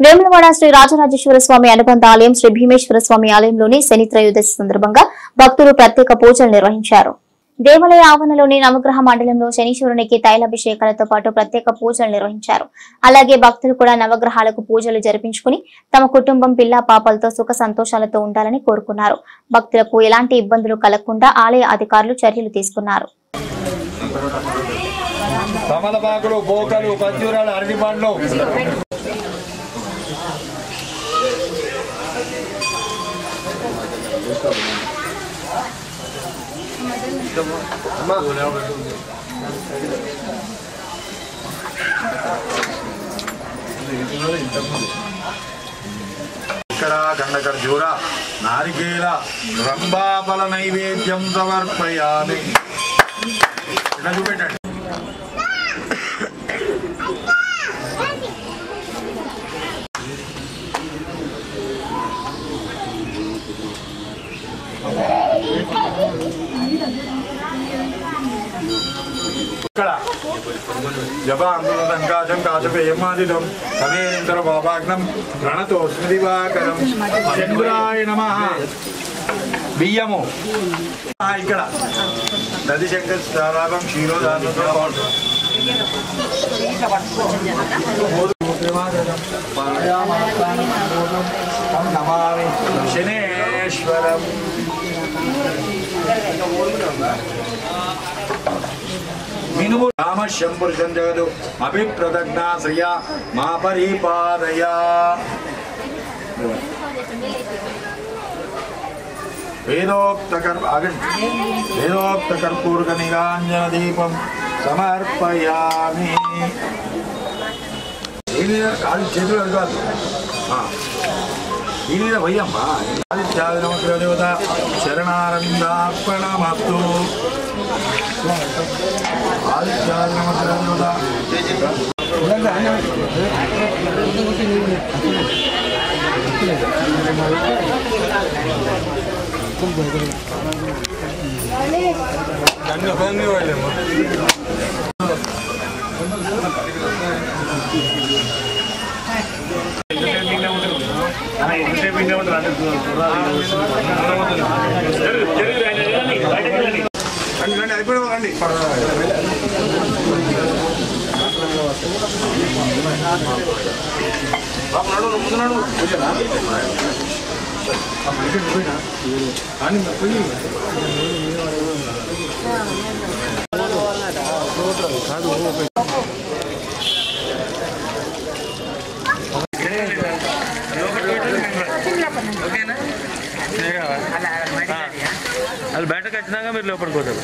వేములవాడ శ్రీ రాజరాజేశ్వర స్వామి అనుబంధ ఆలయం శ్రీ భీమేశ్వర స్వామి ఆలయంలోని శని త్రయోదశి సందర్భంగా భక్తులు ప్రత్యేక పూజలు నిర్వహించారు. దేవాలయ ఆవరణలోని నవగ్రహ మండలంలో శనీశ్వరునికి తైలాభిషేకాలతో పాటు ప్రత్యేక పూజలు నిర్వహించారు. అలాగే భక్తులు కూడా నవగ్రహాలకు పూజలు జరిపించుకుని తమ కుటుంబం పిల్ల పాపలతో సుఖ సంతోషాలతో ఉండాలని కోరుకున్నారు. భక్తులకు ఎలాంటి ఇబ్బందులు కలగకుండా ఆలయ అధికారులు చర్యలు తీసుకున్నారు. ఖర్జూర నారికేల రంభాఫల నైవేద్యం సమర్పయామి. చూపెట్టండి. జపాంగులంకాశం కాశపేయమాదిదం సమేంద్ర బాబాగ్నం ప్రణతోస్మి దివాకరం. చంద్రాయ నమః. బియ్యము ఇక్కడ నదిశంకర స్థానం క్షీరోదానంతో నమామి శనేశ్వరం. మినుము రామ శంపురుషం జగదు అభిప్రదజ్ఞాశ్రయ మా పరిపాదయ. వేదోక్త కర్పూరక నిరాంజన దీపం సమర్పయామి. కాదు చేతులు అడగాలి. దీని మీద పోయమ్మా. ఆదిత్యాది నమస్కార దేవత శరణారవిందార్పణమస్తు. ఆదిత్యాది నమస్కార దేవత అయిపోయిందండి. అది బయటకు వచ్చినాక మీరు లోపలికి పోతారు.